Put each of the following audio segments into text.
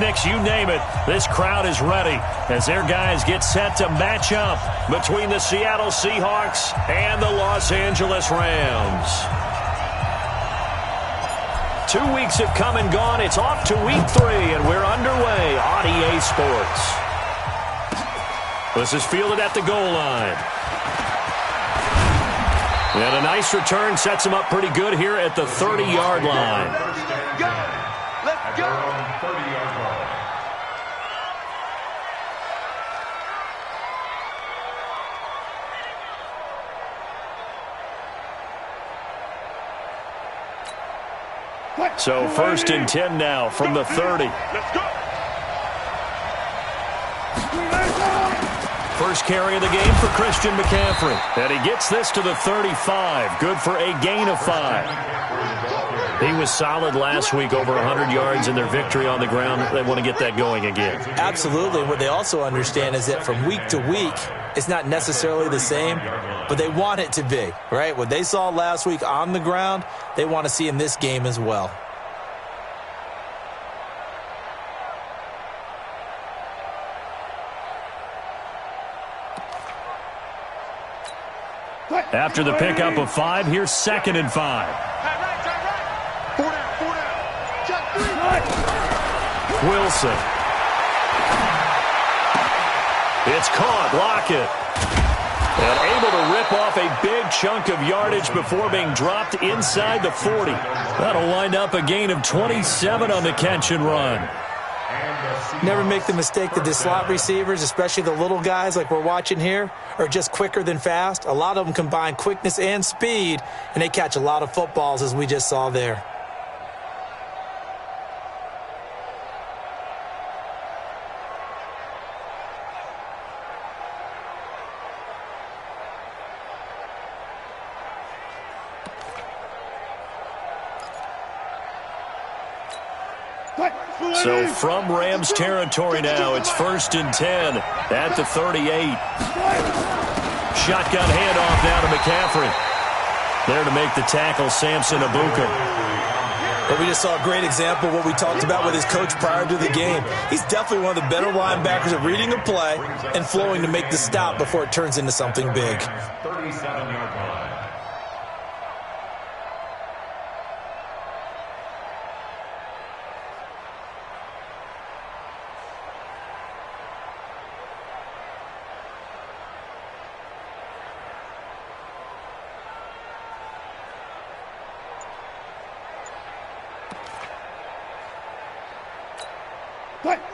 picnics, you name it. This crowd is ready as their guys get set to match up between the Seattle Seahawks and the Los Angeles Rams. 2 weeks have come and gone. It's off to week 3, and we're underway on EA Sports. This is fielded at the goal line. And a nice return sets him up pretty good here at the 30-yard line. Let's go! Let's go! 30-yard line. So 1st and 10 now from the 30. Let's go! First carry of the game for Christian McCaffrey. And he gets this to the 35. Good for a gain of 5. He was solid last week, over 100 yards in their victory on the ground. They want to get that going again. Absolutely. What they also understand is that from week to week, it's not necessarily the same, but they want it to be, right? What they saw last week on the ground, they want to see in this game as well. After the pickup of 5, here's 2nd and 5. Wilson. It's caught. Lockett. And able to rip off a big chunk of yardage before being dropped inside the 40. That'll wind up a gain of 27 on the catch and run. Never make the mistake that the slot receivers, especially the little guys like we're watching here, are just quicker than fast. A lot of them combine quickness and speed, and they catch a lot of footballs, as we just saw there. So from Rams territory now, it's 1st and 10 at the 38. Shotgun handoff now to McCaffrey. There to make the tackle, Samson Abuka. But we just saw a great example of what we talked about with his coach prior to the game. He's definitely one of the better linebackers at reading a play and flowing to make the stop before it turns into something big. 37-yard line.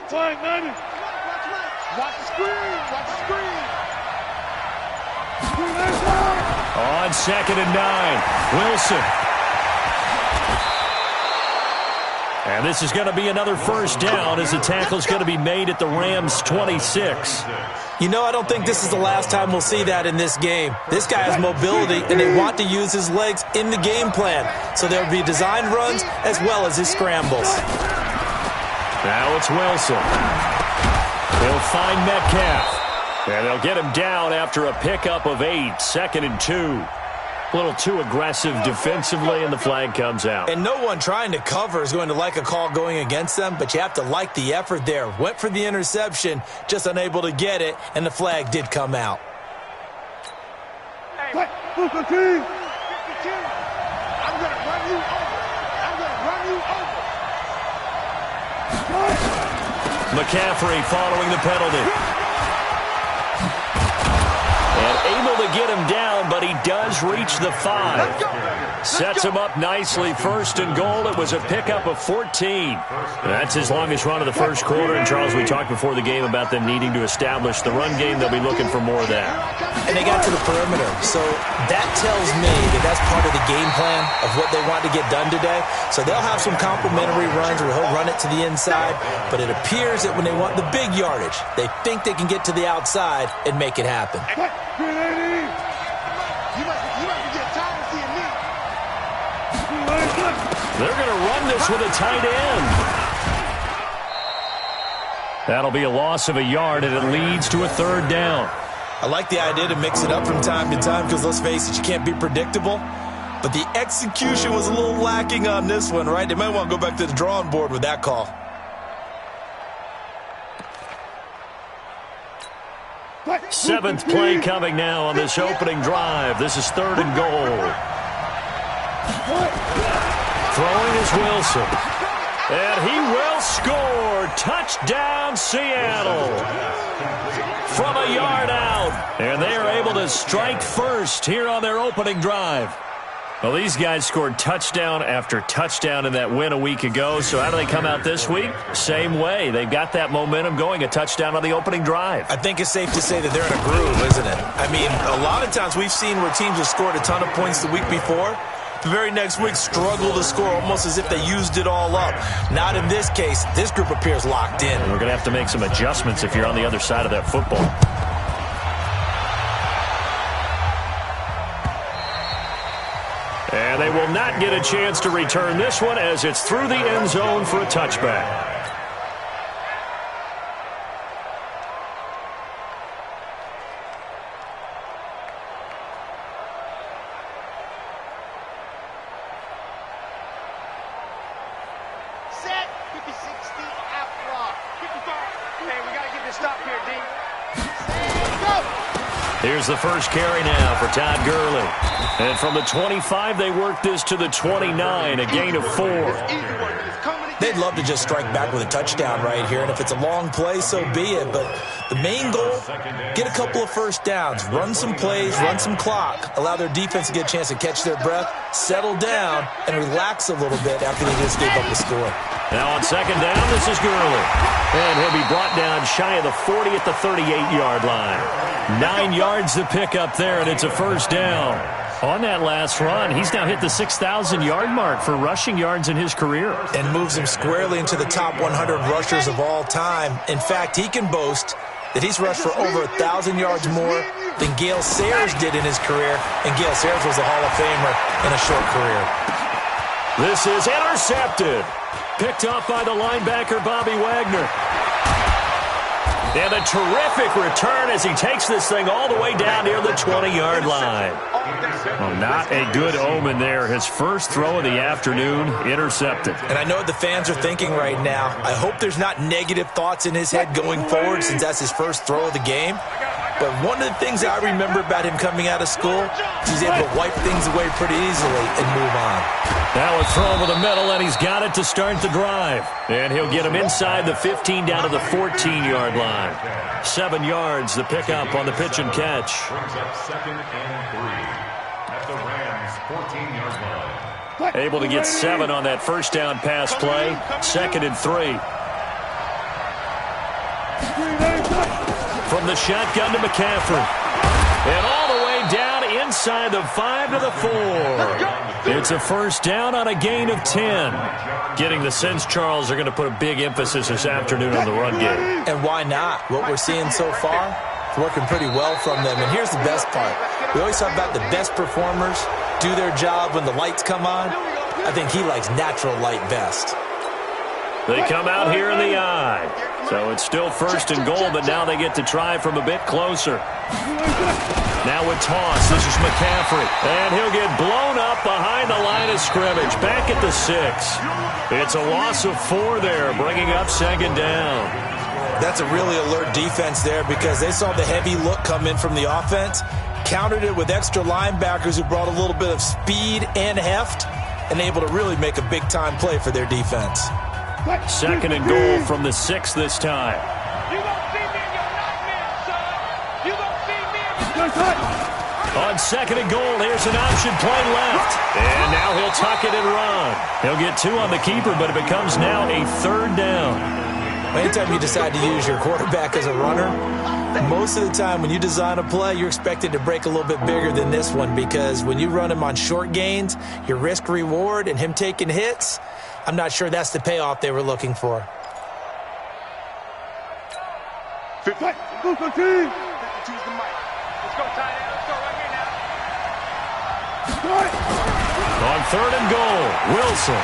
Flying 90. Watch the screen. Watch the screen. On 2nd and 9, Wilson. And this is going to be another first down as the tackle's going to be made at the Rams' 26. You know, I don't think this is the last time we'll see that in this game. This guy has mobility, and they want to use his legs in the game plan. So there will be designed runs as well as his scrambles. Now it's Wilson. He'll find Metcalf. And they'll get him down after a pickup of 8, 2nd and 2. A little too aggressive defensively, and the flag comes out. And no one trying to cover is going to like a call going against them, but you have to like the effort there. Went for the interception, just unable to get it, and the flag did come out. I'm going to run you over. McCaffrey following the penalty. And able to get him down, but he does reach the 5. Sets him up nicely. 1st and goal. It was a pickup of 14. That's his longest run of the first quarter. And, Charles, we talked before the game about them needing to establish the run game. They'll be looking for more of that. And they got to the perimeter. So that tells me that that's part of the game plan of what they want to get done today. So they'll have some complementary runs where he'll run it to the inside. But it appears that when they want the big yardage, they think they can get to the outside and make it happen. They're going to run this with a tight end. That'll be a loss of a yard, and it leads to a 3rd down. I like the idea to mix it up from time to time because, let's face it, you can't be predictable. But the execution was a little lacking on this one, right? They might want to go back to the drawing board with that call. Seventh play coming now on this opening drive. This is 3rd and goal. Throwing is Wilson. And he will score. Touchdown, Seattle. From a yard out. And they are able to strike first here on their opening drive. Well, these guys scored touchdown after touchdown in that win a week ago. So how do they come out this week? Same way. They've got that momentum going, a touchdown on the opening drive. I think it's safe to say that they're in a groove, isn't it? I mean, a lot of times we've seen where teams have scored a ton of points the week before. The very next week struggle to score almost as if they used it all up. Not in this case. This group appears locked in. We're going to have to make some adjustments if you're on the other side of that football. And they will not get a chance to return this one as it's through the end zone for a touchback. Set. 50-60 out block. 55. Hey, we got to get this stop here, D. Set. Go. Here's the first carry now for Todd Gurley. And from the 25, they work this to the 29, a gain of 4. They'd love to just strike back with a touchdown right here, and if it's a long play, so be it. But the main goal, get a couple of first downs, run some plays, run some clock, allow their defense to get a chance to catch their breath, settle down, and relax a little bit after they just gave up the score. Now on second down, this is Gurley. And he'll be brought down shy of the 40 at the 38-yard line. 9 yards to pick up there, and it's a first down. On that last run, he's now hit the 6,000-yard mark for rushing yards in his career. And moves him squarely into the top 100 rushers of all time. In fact, he can boast that he's rushed for over 1,000 yards more than Gale Sayers did in his career. And Gale Sayers was a Hall of Famer in a short career. This is intercepted. Picked off by the linebacker, Bobby Wagner. And a terrific return as he takes this thing all the way down near the 20-yard line. Well, not a good omen there. His first throw of the afternoon, intercepted. And I know what the fans are thinking right now. I hope there's not negative thoughts in his head going forward since that's his first throw of the game. But one of the things I remember about him coming out of school is he's able to wipe things away pretty easily and move on. Now a throw over the middle, and he's got it to start the drive. And he'll get him inside the 15 down to the 14-yard line. 7 yards, the pickup on the pitch and catch. Brings up 2nd and 3 at the Rams' 14-yard line. Able to get 7 on that first down pass play. 2nd and 3. From the shotgun to McCaffrey. And all the way down inside the 5 to the 4. It's a first down on a gain of 10. Getting the sense Charles are going to put a big emphasis this afternoon on the run game. And why not? What we're seeing so far, it's working pretty well from them. And here's the best part. We always talk about the best performers do their job when the lights come on. I think he likes natural light best. They come out here in the eye. So it's still first and goal, but now they get to try from a bit closer. Now with toss, this is McCaffrey. And he'll get blown up behind the line of scrimmage. Back at the 6. It's a loss of 4 there, bringing up 2nd down. That's a really alert defense there because they saw the heavy look come in from the offense, countered it with extra linebackers who brought a little bit of speed and heft, and able to really make a big-time play for their defense. 2nd and goal from the 6 this time. You gonna see me in your nightmare, son. You gonna see me in your... On 2nd and goal, here's an option play left. And now he'll tuck it and run. He'll get 2 on the keeper, but it becomes now a 3rd down. Anytime you decide to use your quarterback as a runner, most of the time when you design a play, you're expected to break a little bit bigger than this one because when you run him on short gains, your risk-reward and him taking hits, I'm not sure that's the payoff they were looking for. 50. Choose the mic. Let's go, tight end. Let's go right here now. On 3rd and goal, Wilson.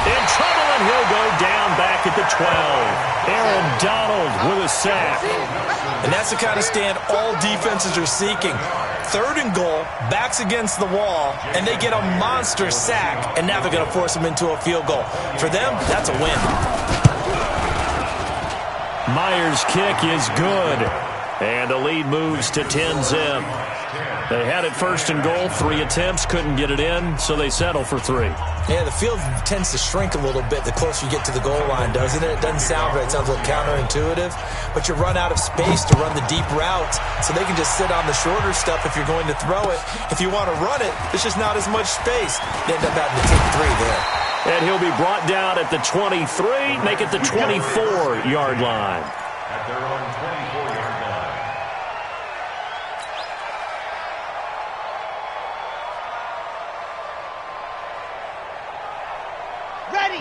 In trouble, and he'll go down back at the 12. Aaron Donald with a sack. And that's the kind of stand all defenses are seeking. 3rd and goal, backs against the wall, and they get a monster sack, and now they're going to force them into a field goal. For them, that's a win. Myers' kick is good. And the lead moves to 10-zip. They had it first and goal, 3 attempts, couldn't get it in, so they settle for 3. Yeah, the field tends to shrink a little bit the closer you get to the goal line, doesn't it? It doesn't sound right. It sounds a little counterintuitive. But you run out of space to run the deep routes, so they can just sit on the shorter stuff if you're going to throw it. If you want to run it, there's just not as much space. They end up having to take 3 there. And he'll be brought down at the 23, make it the 24-yard line. At their own 24-yard line.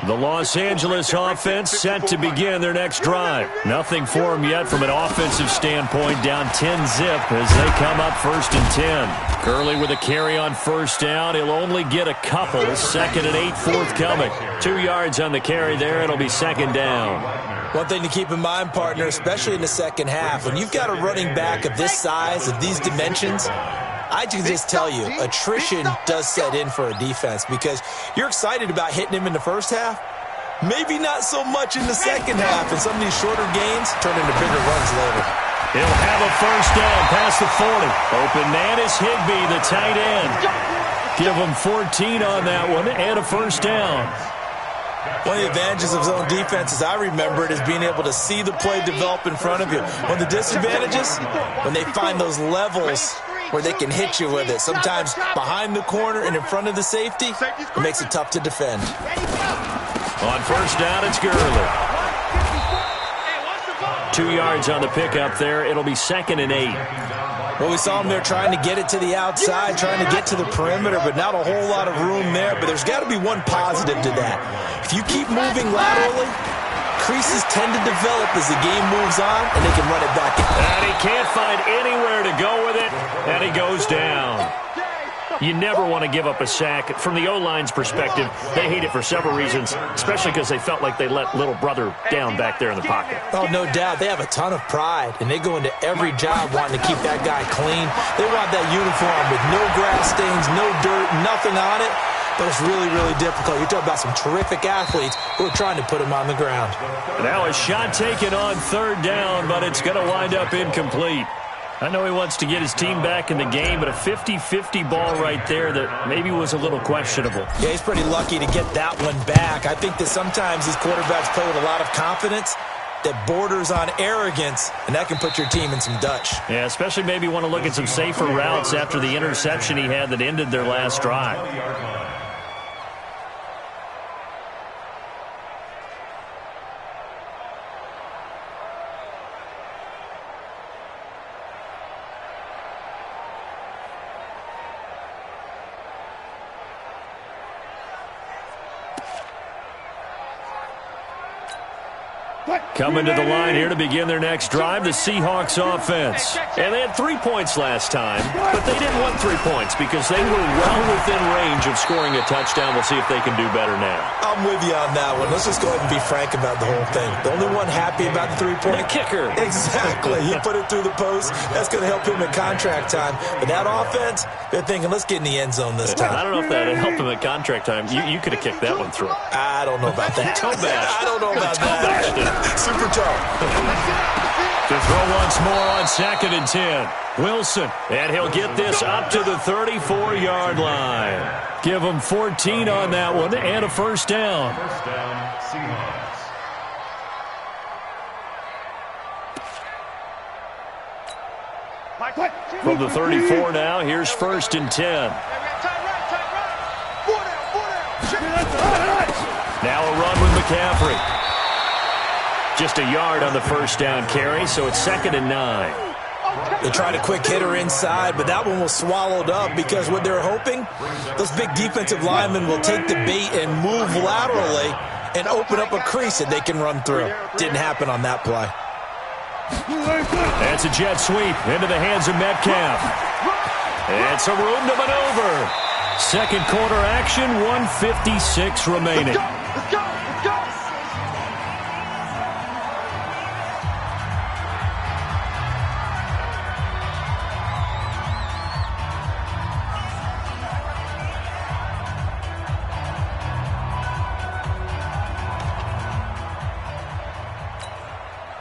The Los Angeles offense set to begin their next drive. Nothing for them yet from an offensive standpoint, down 10-zip as they come up first and 10. Gurley with a carry on first down. He'll only get a couple. 2nd and 8 forthcoming. 2 yards on the carry there. It'll be 2nd down. One thing to keep in mind, partner, especially in the second half, when you've got a running back of this size, of these dimensions, I can just tell you, attrition does set in for a defense because you're excited about hitting him in the first half. Maybe not so much in the second half, and some of these shorter gains turn into bigger runs later. He'll have a first down past the 40. Open man is Higbee, the tight end. Give him 14 on that one and a first down. One of the advantages of zone defense, as I remember it, is being able to see the play develop in front of you. One of the disadvantages, when they find those levels where they can hit you with it, sometimes behind the corner and in front of the safety, it makes it tough to defend. On first down, it's Gurley. 2 yards on the pickup there. It'll be 2nd and 8. Well, we saw him there trying to get it to the outside, trying to get to the perimeter, but not a whole lot of room there. But there's got to be one positive to that. If you keep moving laterally, creases tend to develop as the game moves on, and they can run it back. And he can't find anywhere to go with it, and he goes down. You never want to give up a sack. From the O-line's perspective, they hate it for several reasons, especially because they felt like they let little brother down back there in the pocket. Oh, no doubt. They have a ton of pride, and they go into every job wanting to keep that guy clean. They want that uniform with no grass stains, no dirt, nothing on it. But it's really, really difficult. You're talking about some terrific athletes who are trying to put him on the ground. Now a shot taken on 3rd down, but it's going to wind up incomplete. I know he wants to get his team back in the game, but a 50-50 ball right there that maybe was a little questionable. Yeah, he's pretty lucky to get that one back. I think that sometimes these quarterbacks play with a lot of confidence that borders on arrogance, and that can put your team in some Dutch. Yeah, especially maybe want to look at some safer routes after the interception he had that ended their last drive. Coming to the line here to begin their next drive, the Seahawks offense. And they had 3 points last time, but they didn't want 3 points because they were well within range of scoring a touchdown. We'll see if they can do better now. I'm with you on that one. Let's just go ahead and be frank about the whole thing. The only one happy about the 3-point kicker. Exactly. He put it through the post. That's going to help him at contract time. But that offense, they're thinking, let's get in the end zone this time. I don't know if that would help him at contract time. You could have kicked that one through. I don't know about that. Toe bash. I don't know about that. Super toe. To throw once more on 2nd and 10. Wilson, and he'll get this up to the 34-yard line. Give him 14 on that one and a first down. First down, Seahawks. From the 34 now, here's 1st and 10. Now a run with McCaffrey. Just a yard on the first down carry, so it's 2nd and 9. They tried a quick hitter inside, but that one was swallowed up because what they're hoping, those big defensive linemen will take the bait and move laterally and open up a crease that they can run through. Didn't happen on that play. That's a jet sweep into the hands of Metcalf. It's a room to maneuver. Second quarter action, 1:56 remaining. Let's go!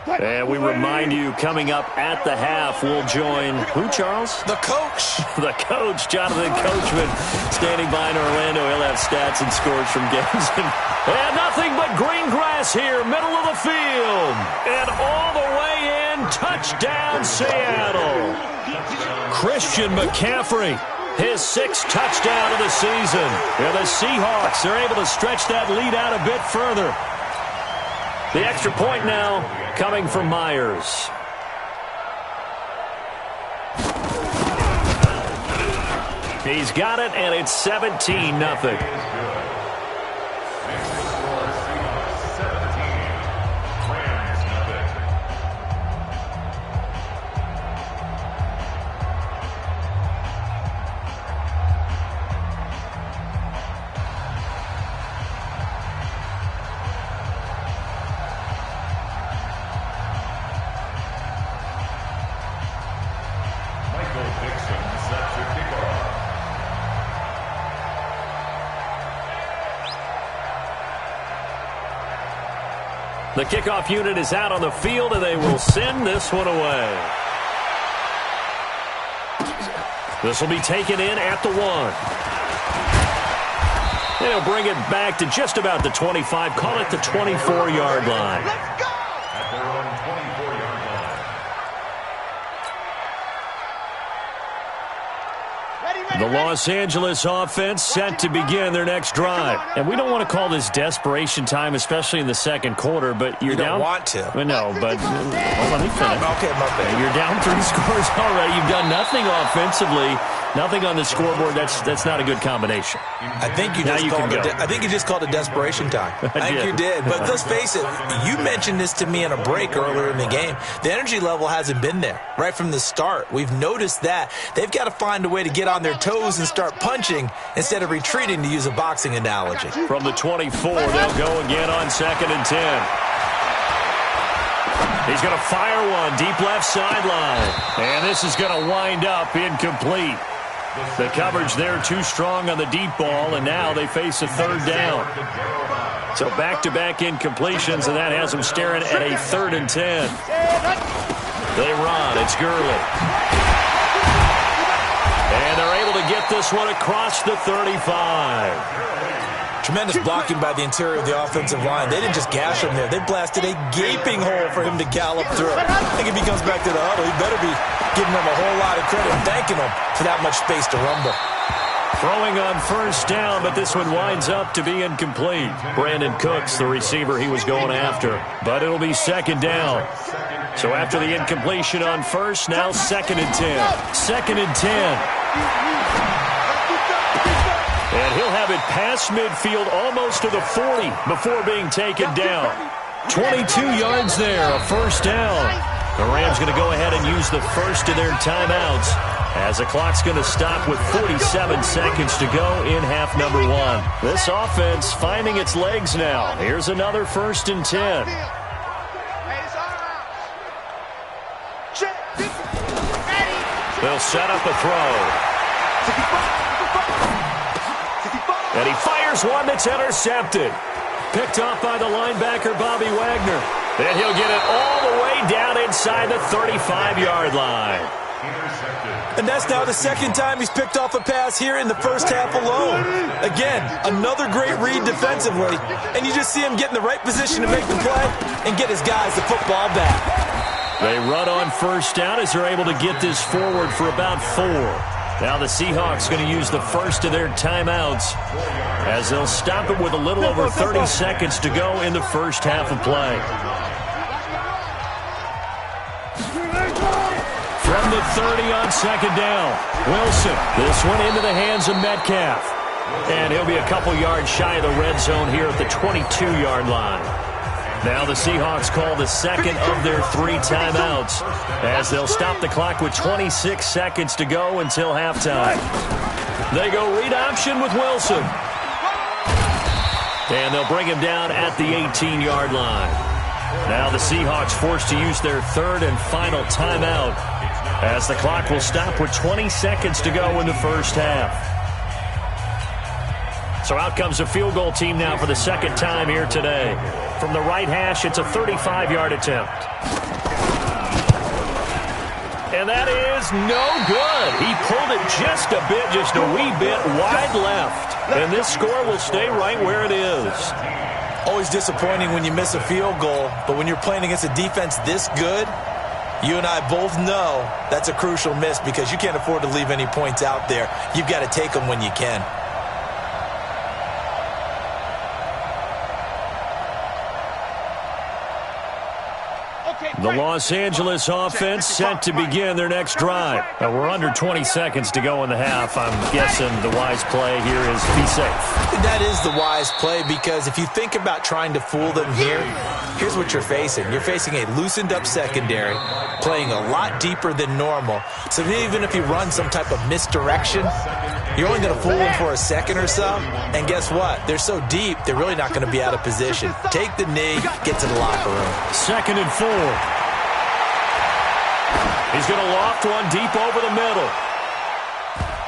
And we remind you, coming up at the half, we'll join who, Charles? The coach. The coach, Jonathan Coachman, standing by in Orlando. He'll have stats and scores from games. And nothing but green grass here, middle of the field. And all the way in, touchdown Seattle. Christian McCaffrey, his 6th touchdown of the season. And the Seahawks are able to stretch that lead out a bit further. The extra point now coming from Myers. He's got it, and it's 17-0. The kickoff unit is out on the field, and they will send this one away. This will be taken in at the 1. They'll bring it back to just about the 25. Call it the 24-yard line. Let's go! At their own 24-yard line. The Los Angeles offense set to begin their next drive. And we don't want to call this desperation time, especially in the second quarter, but you're down. You don't want to. No, but let me finish. Okay, my bad. You're down 3 scores already. You've done nothing offensively, nothing on the scoreboard. That's not a good combination. I think you just called it desperation time. I think you did. But let's face it, you mentioned this to me in a break earlier in the game. The energy level hasn't been there right from the start. We've noticed that. They've got to find a way to get on their toes and start punching instead of retreating, to use a boxing analogy. From the 24, they'll go again on 2nd and 10. He's going to fire one deep left sideline. And this is going to wind up incomplete. The coverage there too strong on the deep ball, and now they face a 3rd down. So back-to-back incompletions, and that has them staring at a 3rd and 10. They run. It's Gurley. And they're able to get this one across the 35. Tremendous blocking by the interior of the offensive line. They didn't just gash him there. They blasted a gaping hole for him to gallop through. I think if he comes back to the huddle, he better be giving them a whole lot of credit and thanking them for that much space to rumble. Throwing on 1st down, but this one winds up to be incomplete. Brandon Cooks, the receiver he was going after. But it'll be 2nd down. So after the incompletion on 1st, now 2nd and 10. 2nd and 10. And he'll have it past midfield almost to the 40 before being taken down. 22 yards there, a 1st down. The Rams going to go ahead and use the first of their timeouts as the clock's going to stop with 47 seconds to go in half number 1. This offense finding its legs now. Here's another 1st and 10. They'll set up a throw. And he fires one that's intercepted. Picked off by the linebacker, Bobby Wagner. And he'll get it all the way down inside the 35-yard line. And that's now the 2nd time he's picked off a pass here in the first half alone. Again, another great read defensively. And you just see him get in the right position to make the play and get his guys the football back. They run on 1st down as they're able to get this forward for about 4. Now the Seahawks going to use the first of their timeouts as they'll stop it with a little over 30 seconds to go in the first half of play. From the 30 on 2nd down, Wilson. This one into the hands of Metcalf. And he'll be a couple yards shy of the red zone here at the 22-yard line. Now the Seahawks call the 2nd of their 3 timeouts as they'll stop the clock with 26 seconds to go until halftime. They go read option with Wilson. And they'll bring him down at the 18-yard line. Now the Seahawks forced to use their 3rd and final timeout as the clock will stop with 20 seconds to go in the first half. So out comes a field goal team now for the second time here today. From the right hash, it's a 35-yard attempt. And that is no good. He pulled it just a wee bit wide left. And this score will stay right where it is. Always disappointing when you miss a field goal, but when you're playing against a defense this good, you and I both know that's a crucial miss because you can't afford to leave any points out there. You've got to take them when you can. The Los Angeles offense set to begin their next drive. We're under 20 seconds to go in the half. I'm guessing the wise play here is be safe. That is the wise play because if you think about trying to fool them here, here's what you're facing. You're facing a loosened up secondary, playing a lot deeper than normal. So even if you run some type of misdirection, you're only going to fool them for a second or so. And guess what? They're so deep, they're really not going to be out of position. Take the knee, get to the locker room. 2nd and 4. He's going to loft one deep over the middle.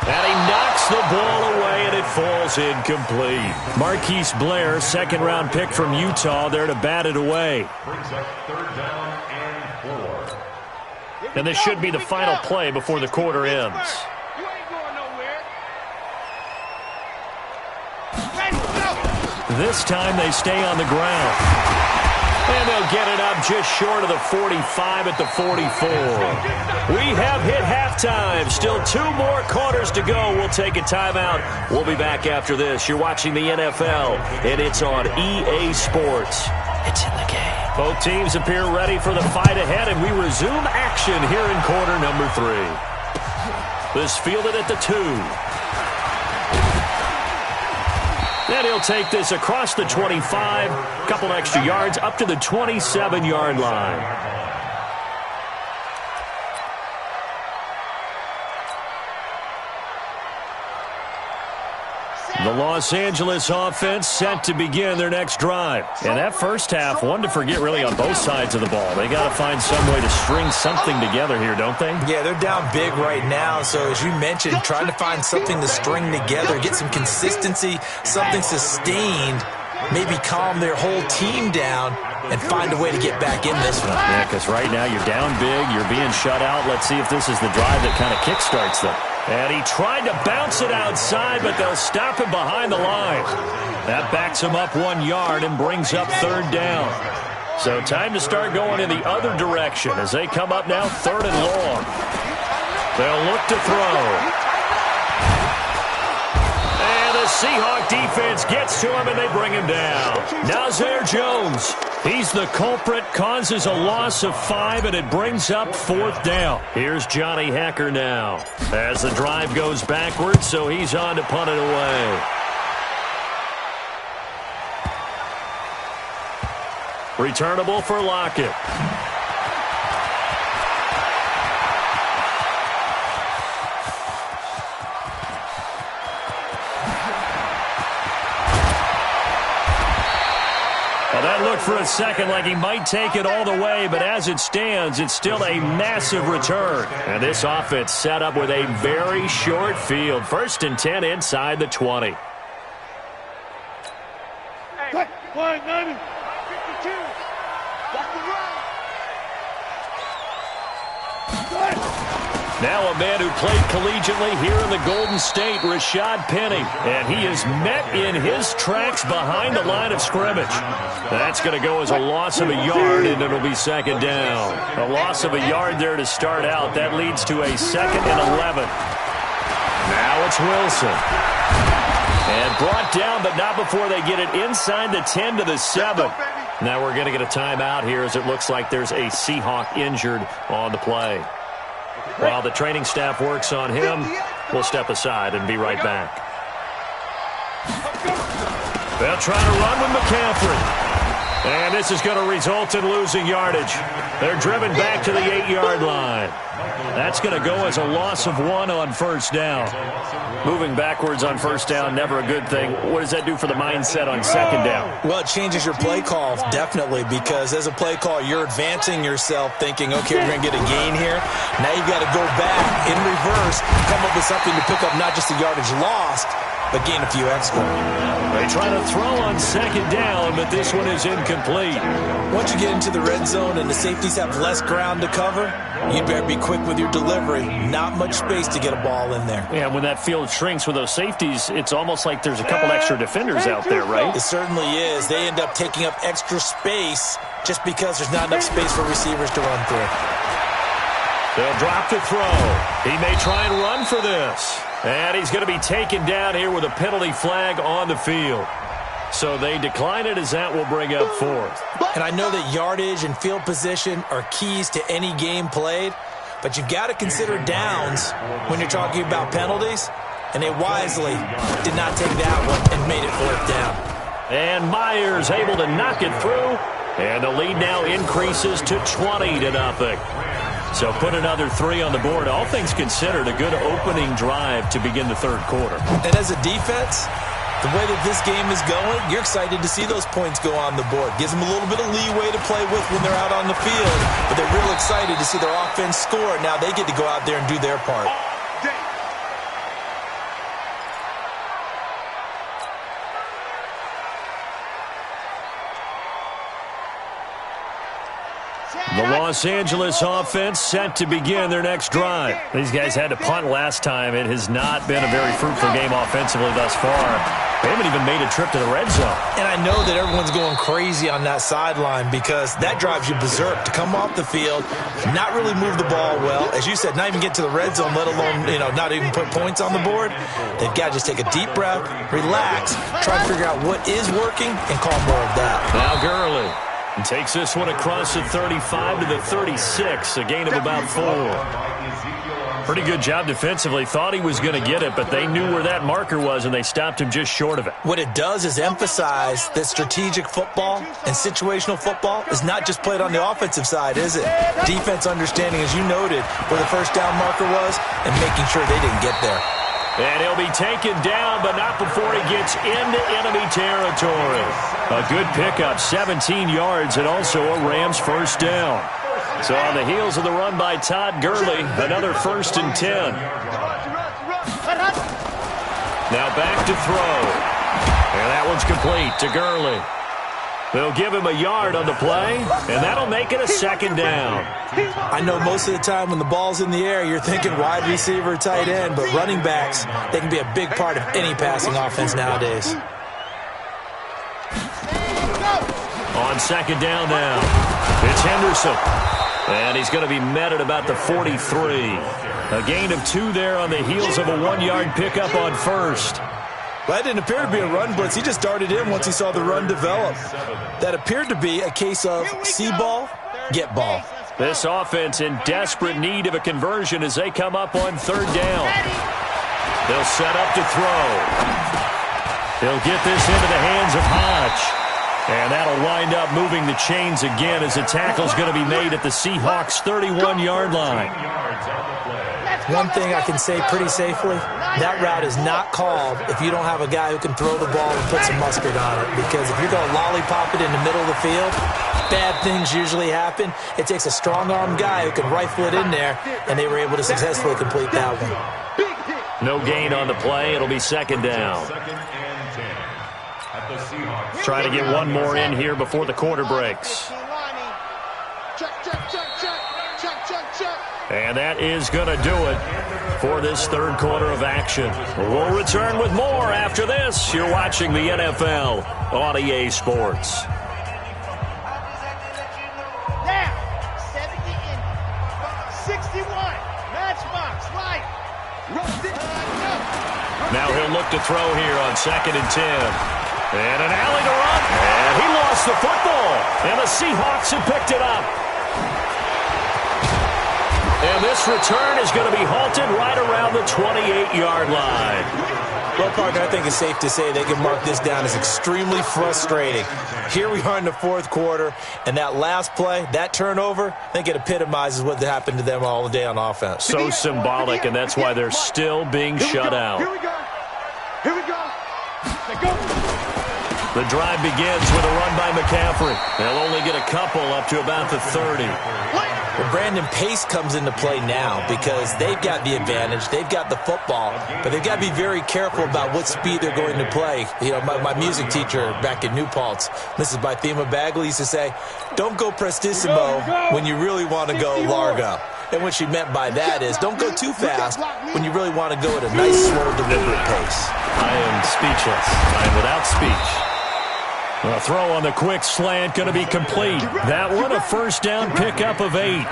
And he knocks the ball away, and it falls incomplete. Marquise Blair, second-round pick from Utah, there to bat it away. Brings up 3rd down and 4. And this should be the final play before the quarter ends. You ain't going nowhere. This time they stay on the ground. And they'll get it up just short of the 45 at the 44. We have hit halftime. Still 2 more quarters to go. We'll take a timeout. We'll be back after this. You're watching the NFL, and it's on EA Sports. It's in the game. Both teams appear ready for the fight ahead, and we resume action here in quarter number 3. This fielded at the 2. And he'll take this across the 25, a couple extra yards, up to the 27-yard line. The Los Angeles offense set to begin their next drive. And that first half, one to forget really on both sides of the ball. They got to find some way to string something together here, don't they? Yeah, they're down big right now. So as you mentioned, trying to find something to string together, get some consistency, something sustained, maybe calm their whole team down and find a way to get back in this one. Yeah, because right now you're down big, you're being shut out. Let's see if this is the drive that kind of kickstarts them. And he tried to bounce it outside, but they'll stop him behind the line. That backs him up 1 yard and brings up 3rd down. So time to start going in the other direction as they come up now 3rd and long. They'll look to throw. And the Seahawk defense gets to him, and they bring him down. Now Zaire Jones. He's the culprit, causes a loss of 5, and it brings up 4th down. Here's Johnny Hecker now as the drive goes backwards, so he's on to punt it away. Returnable for Lockett. Well, that looked for a second like he might take it all the way, but as it stands, it's still a massive return. And this offense set up with a very short field. 1st and 10 inside the 20. Hey, 190. 52. Walk the run. Now a man who played collegiately here in the Golden State, Rashad Penny. And he is met in his tracks behind the line of scrimmage. That's going to go as a loss of a yard, and it'll be 2nd down. A loss of a yard there to start out. That leads to a 2nd and 11. Now it's Wilson. And brought down, but not before they get it inside the 10 to the 7. Now we're going to get a timeout here as it looks like there's a Seahawk injured on the play. While the training staff works on him, we'll step aside and be right back. They'll try to run with McCaffrey. And this is going to result in losing yardage. They're driven back to the 8-yard line. That's going to go as a loss of 1 on 1st down. Moving backwards on 1st down, never a good thing. What does that do for the mindset on 2nd down? Well, it changes your play call, definitely, because as a play call, you're advancing yourself thinking, okay, we're going to get a gain here. Now you've got to go back in reverse, come up with something to pick up not just the yardage lost, but gain a few extra. They try to throw on second down, but this one is incomplete. Once you get into the red zone and the safeties have less ground to cover, you better be quick with your delivery. Not much space to get a ball in there. Yeah, when that field shrinks with those safeties, it's almost like there's a couple extra defenders out there, right? It certainly is. They end up taking up extra space just because there's not enough space for receivers to run through. They'll drop the throw. He may try and run for this. And he's going to be taken down here with a penalty flag on the field. So they decline it as that will bring up fourth. And I know that yardage and field position are keys to any game played, but you've got to consider downs when you're talking about penalties. And they wisely did not take that one and made it fourth down. And Myers able to knock it through. And the lead now increases to 20-0. So put another 3 on the board. All things considered, a good opening drive to begin the third quarter. And as a defense, the way that this game is going, you're excited to see those points go on the board. Gives them a little bit of leeway to play with when they're out on the field. But they're real excited to see their offense score. Now they get to go out there and do their part. The Los Angeles offense set to begin their next drive. These guys had to punt last time. It has not been a very fruitful game offensively thus far. They haven't even made a trip to the red zone. And I know that everyone's going crazy on that sideline because that drives you berserk to come off the field, not really move the ball well. As you said, not even get to the red zone, let alone, not even put points on the board. They've got to just take a deep breath, relax, try to figure out what is working, and call more of that. Now Gurley. He takes this one across the 35 to the 36, a gain of about 4. Pretty good job defensively. Thought he was going to get it, but they knew where that marker was, and they stopped him just short of it. What it does is emphasize that strategic football and situational football is not just played on the offensive side, is it? Defense understanding, as you noted, where the first down marker was and making sure they didn't get there. And he'll be taken down, but not before he gets into enemy territory. A good pickup, 17 yards, and also a Rams first down. So on the heels of the run by Todd Gurley, another 1st and 10. Now back to throw. And that one's complete to Gurley. They'll give him a yard on the play, and that'll make it a 2nd down. I know most of the time when the ball's in the air, you're thinking wide receiver, tight end, but running backs, they can be a big part of any passing offense nowadays. On 2nd down now, it's Henderson. And he's going to be met at about the 43. A gain of 2 there on the heels of a 1-yard pickup on 1st. Well, that didn't appear to be a run blitz. He just darted in once he saw the run develop. That appeared to be a case of see ball, get ball. This offense in desperate need of a conversion as they come up on 3rd down. They'll set up to throw. They'll get this into the hands of Hodge. And that'll wind up moving the chains again as the tackle's going to be made at the Seahawks' 31-yard line. One thing I can say pretty safely, that route is not called if you don't have a guy who can throw the ball and put some mustard on it. Because if you're going to lollipop it in the middle of the field, bad things usually happen. It takes a strong-armed guy who can rifle it in there, and they were able to successfully complete that one. No gain on the play. It'll be 2nd down. Try to get one more in here before the quarter breaks. And that is going to do it for this 3rd quarter of action. We'll return with more after this. You're watching the NFL on EA Sports. Now, 61, matchbox, right. Now he'll look to throw here on 2nd and 10. And an alley to run. And he lost the football. And the Seahawks have picked it up. And this return is going to be halted right around the 28-yard line. Well, partner, I think it's safe to say they can mark this down as extremely frustrating. Here we are in the 4th quarter, and that last play, that turnover, I think it epitomizes what happened to them all day on offense. So symbolic, and that's why they're still being shut out. Here we go. Here we go. Now go. The drive begins with a run by McCaffrey. They'll only get a couple up to about the 30. Well, Brandon, pace comes into play now because they've got the advantage. They've got the football, but they've got to be very careful about what speed they're going to play. You know, my music teacher back in New Paltz, Mrs. Bythema Bagley, used to say, don't go prestissimo when you really want to go largo. And what she meant by that is don't go too fast when you really want to go at a nice, slow, deliberate pace. I am speechless. I am without speech. A throw on the quick slant going to be complete. That one a first down pickup of 8.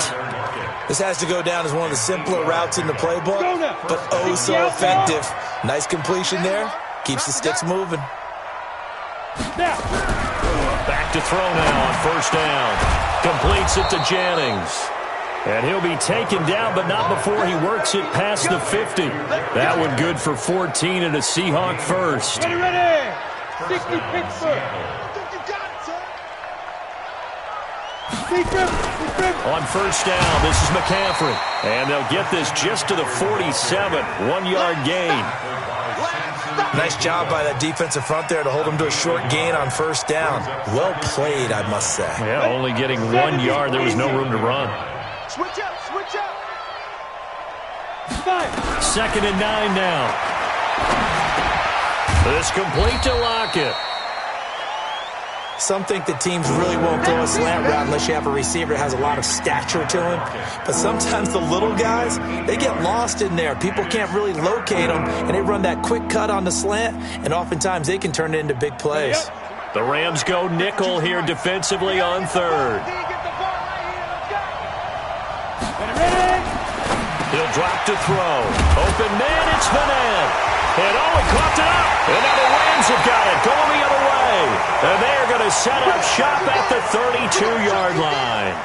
This has to go down as one of the simpler routes in the playbook, but oh so effective. Nice completion there. Keeps the sticks moving. Back to throw now on first down. Completes it to Jennings. And he'll be taken down, but not before he works it past the 50. That one good for 14 and a Seahawk first. Ready. 60 Pittsburgh. On first down, this is McCaffrey. And they'll get this just to the 47. 1-yard gain. Nice job by that defensive front there to hold him to a short gain on first down. Well played, I must say. Yeah, only getting 1 yard. There was no room to run. Switch up, switch up. 2nd and 9 now. This complete to Lockett. Some think that teams really won't throw a slant route unless you have a receiver that has a lot of stature to him. But sometimes the little guys, they get lost in there. People can't really locate them, and they run that quick cut on the slant, and oftentimes they can turn it into big plays. The Rams go nickel here defensively on third. He'll drop to throw. Open man, it's Vanette. And oh, he caught it up. And now the Rams have got it going the other way. And they're going to set up shop at the 32-yard line.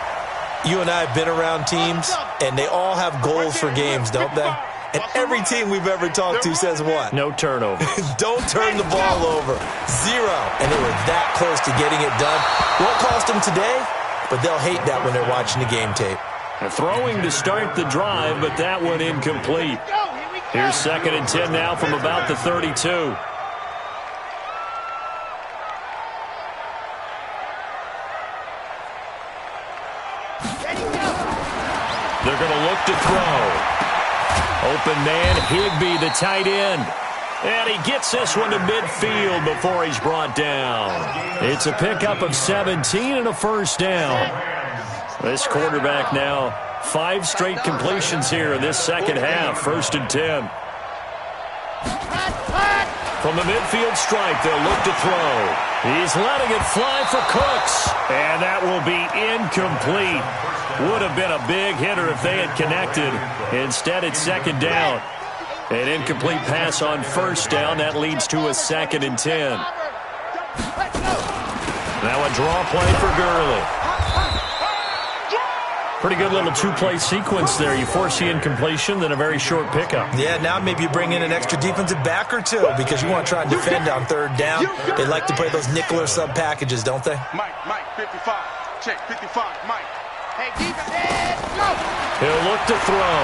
You and I have been around teams, and they all have goals for games, don't they? And every team we've ever talked to says what? No turnover. Don't turn the ball over. 0. And they were that close to getting it done. Won't cost them today, but they'll hate that when they're watching the game tape. Throwing to start the drive, but that one incomplete. Here's 2nd and 10 now from about the 32. They're going to look to throw. Open man, Higbee, the tight end. And he gets this one to midfield before he's brought down. It's a pickup of 17 and a first down. This quarterback now, 5 straight completions here in this second half. 1st and 10. From the midfield stripe, they'll look to throw. He's letting it fly for Cooks. And that will be incomplete. Would have been a big hitter if they had connected. Instead, it's 2nd down. An incomplete pass on 1st down. That leads to a 2nd and 10. Now a draw play for Gurley. Pretty good little 2-play sequence there. You force the incompletion, then a very short pickup. Yeah, now maybe you bring in an extra defensive back or two because you want to try and defend on 3rd down. They like to play those nickel or sub packages, don't they? Mike, 55. Check, 55, Mike. Hey, defense, go! He'll look to throw.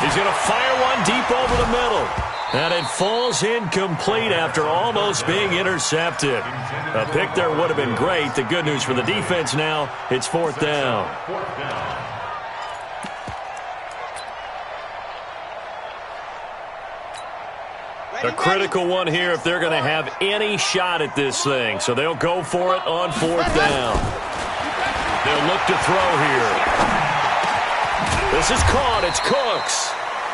He's going to fire one deep over the middle. And it falls incomplete after almost being intercepted. A pick there would have been great. The good news for the defense now, it's 4th down. A critical one here if they're going to have any shot at this thing. So they'll go for it on 4th down. They'll look to throw here. This is caught. It's Cooks.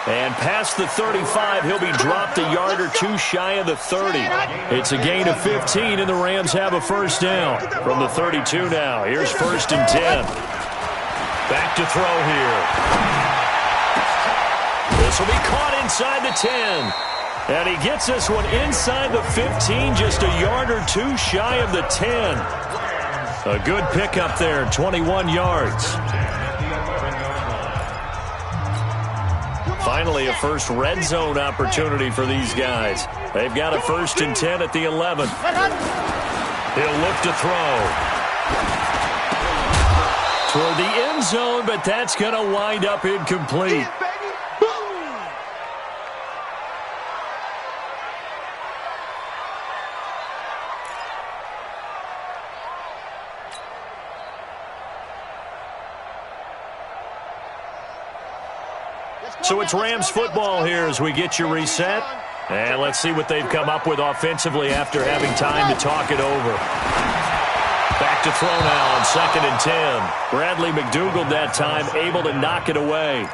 And past the 35, he'll be dropped a yard or 2 shy of the 30. It's a gain of 15, and the Rams have a first down. From the 32 now, here's 1st and 10. Back to throw here. This will be caught inside the 10. And he gets this one inside the 15, just a yard or 2 shy of the 10. A good pickup there, 21 yards. Finally, a first red zone opportunity for these guys. They've got a 1st and 10 at the 11. He'll look to throw. Toward the end zone, but that's going to wind up incomplete. So it's Rams football here as we get you reset. And let's see what they've come up with offensively after having time to talk it over. Back to throw now on 2nd and 10. Bradley McDougald that time able to knock it away.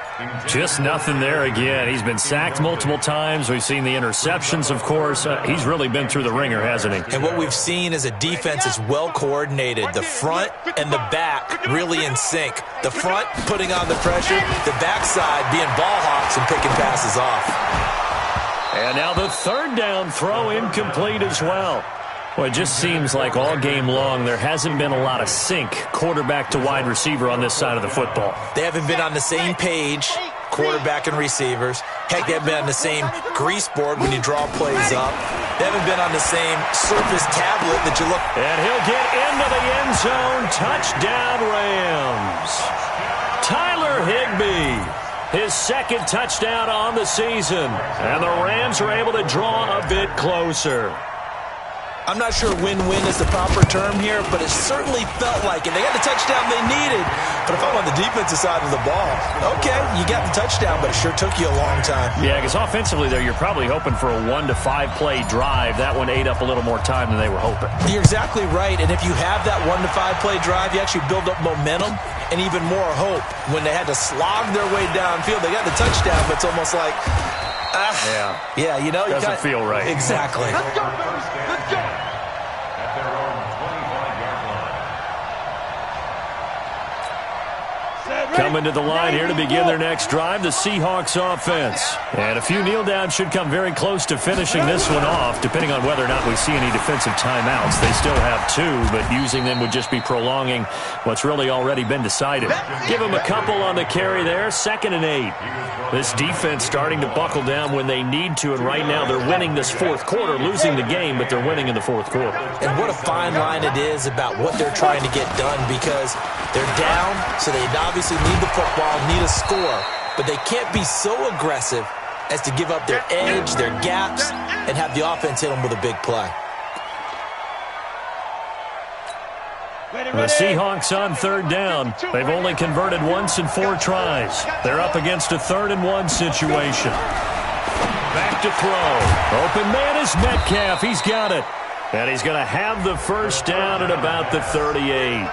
Just nothing there again. He's been sacked multiple times. We've seen the interceptions, of course. He's really been through the ringer, hasn't he? And what we've seen is a defense that's well coordinated. The front and the back really in sync. The front putting on the pressure, the backside being ball hawks and picking passes off. And now the 3rd down throw incomplete as well. Well, it just seems like all game long there hasn't been a lot of sync quarterback to wide receiver on this side of the football. They haven't been on the same page, quarterback and receivers. Heck, they haven't been on the same grease board when you draw plays up. They haven't been on the same surface tablet that you look. And he'll get into the end zone. Touchdown, Rams. Tyler Higbee. His 2nd touchdown on the season. And the Rams are able to draw a bit closer. I'm not sure win-win is the proper term here, but it certainly felt like it. They got the touchdown they needed. But if I'm on the defensive side of the ball, okay, you got the touchdown, but it sure took you a long time. Yeah, because offensively there, you're probably hoping for a 1 to 5 play drive. That one ate up a little more time than they were hoping. You're exactly right, and if you have that 1 to 5 play drive, you actually build up momentum and even more hope. When they had to slog their way downfield, they got the touchdown, but it's almost like, yeah, you know, doesn't feel right. Exactly. Let's go, let's go. At their own 25-yard line. Coming to the line here to begin their next drive, the Seahawks offense. And a few kneel downs should come very close to finishing this one off, depending on whether or not we see any defensive timeouts. They still have 2, but using them would just be prolonging what's really already been decided. Give them a couple on the carry there, 2nd and 8. This defense starting to buckle down when they need to, and right now they're winning this 4th quarter, losing the game, but they're winning in the 4th quarter. And what a fine line it is about what they're trying to get done, because they're down, so they obviously need the football, need a score, but they can't be so aggressive as to give up their edge, their gaps, and have the offense hit them with a big play. The Seahawks on 3rd down. They've only converted once in 4 tries. They're up against a 3rd and 1 situation. Back to throw. Open man is Metcalf. He's got it. And he's going to have the 1st down at about the 38.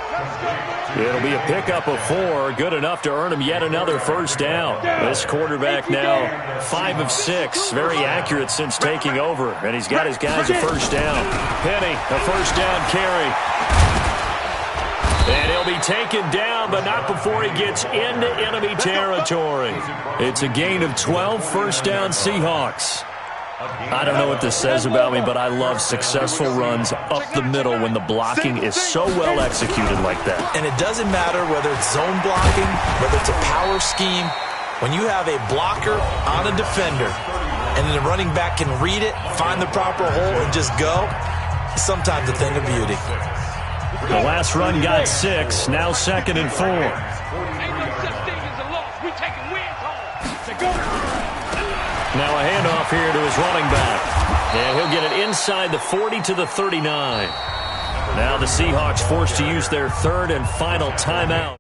It'll be a pickup of 4, good enough to earn him yet another 1st down. This quarterback now 5 of 6, very accurate since taking over, and he's got his guys a 1st down. Penny, a 1st down carry. And he'll be taken down, but not before he gets into enemy territory. It's a gain of 12, 1st down Seahawks. I don't know what this says about me, but I love successful runs up the middle when the blocking is so well executed like that. And it doesn't matter whether it's zone blocking, whether it's a power scheme. When you have a blocker on a defender, and then the running back can read it, find the proper hole, and just go, it's sometimes a thing of beauty. The last run got 6, now 2nd and 4. Ain't no such thing as a loss. We taking wins home. To go. Now a handoff here to his running back. And he'll get it inside the 40 to the 39. Now the Seahawks forced to use their 3rd and final timeout.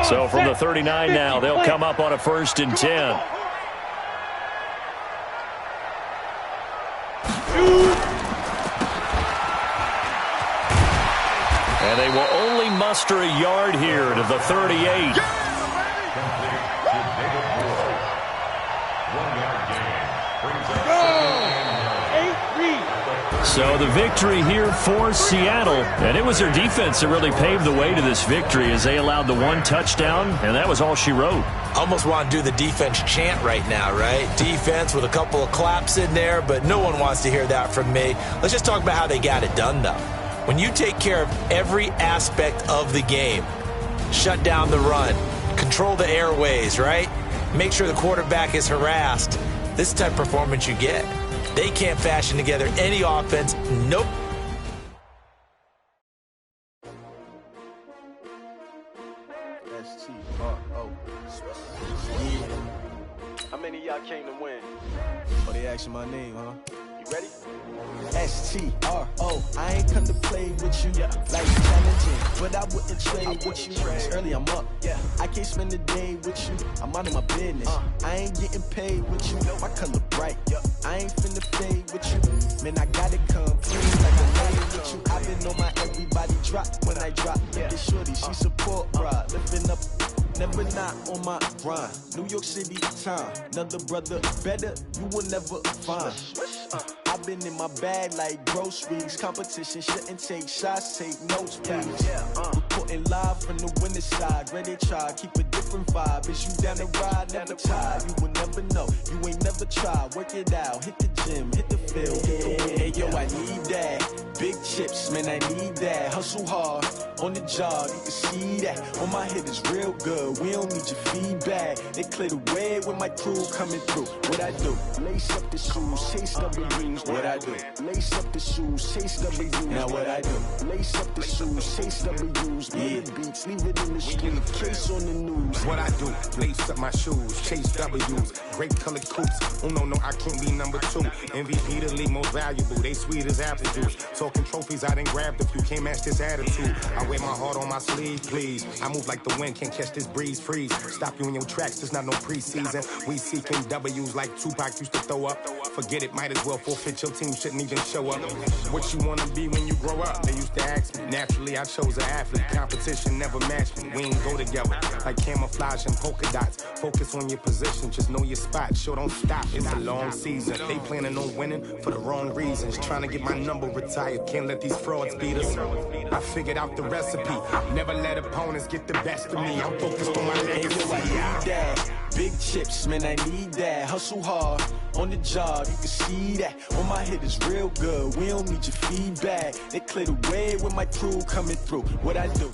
So from the 39 now, they'll come up on a 1st and 10. And they will only muster a yard here to the 38. So the victory here for Seattle, and it was their defense that really paved the way to this victory as they allowed the 1 touchdown, and that was all she wrote. Almost want to do the defense chant right now, right? Defense with a couple of claps in there, but no one wants to hear that from me. Let's just talk about how they got it done, though. When you take care of every aspect of the game, shut down the run, control the airways, right? Make sure the quarterback is harassed. This is the type of performance you get. They can't fashion together any offense. Nope. S-T-R-O. Yeah. How many of y'all came to win? Oh, they asking my name, huh? You ready? S-T-R-O. I ain't come to play with you. Life's challenging, but I wouldn't trade with you. It's early, I'm up. I can't spend the day with you. I'm out of my business. I ain't getting paid with you. My color bright. I ain't finna fade with you. Man, I gotta come clean like a lady with you. I've been on my everybody drop when I drop. Look at shorty, she support rod. Lifting up, never not on my grind. New York City time. Another brother better, you will never find. I've been in my bag like groceries. Competition shouldn't take shots, take notes, please. Reporting live from the winning side. Ready to try, keep a different vibe. Is you down the ride, never tired. You will never know, you ain't never tried. Work it out, hit the gym, hit the field. Hey yo, I need that. Big chips, man, I need that. Hustle hard, on the job, you can see that. On my head is real good, we don't need your feedback. They clear the way with my crew coming through. What I do? Lace up the shoes, chase W's. What I do? Lace up the shoes, chase W's. Now what I do? Lace up the shoes, chase W's. Yeah, beats, leave it in the street, case on the news. What I do? Lace up my shoes, chase W's. Great colored coops. Oh no, I can't be number 2. MVP the league most valuable. They sweet as apple juice. Talking trophies, I didn't grab the few. Can't match this attitude. I wear my heart on my sleeve, please. I move like the wind, can't catch this breeze, freeze. Stop you in your tracks, there's not no preseason. We seeking W's like Tupac used to throw up. Forget it, might as well forfeit. Your team shouldn't even show up. What you wanna be when you grow up? They used to ask me. Naturally, I chose an athlete. Competition never matched me. We ain't go together like camouflage and polka dots. Focus on your position, just know your spot. Sure, don't stop. It's a long season. They planning on winning for the wrong reasons. Trying to get my number retired. Can't let these frauds beat us. I figured out the recipe. Never let opponents get the best of me. I'm focused on my legacy. I need that. Big chips, man, I need that. Hustle hard, on the job, you can see that. On my head is real good, we don't need your feedback. They clear the way with my crew coming through. What I do?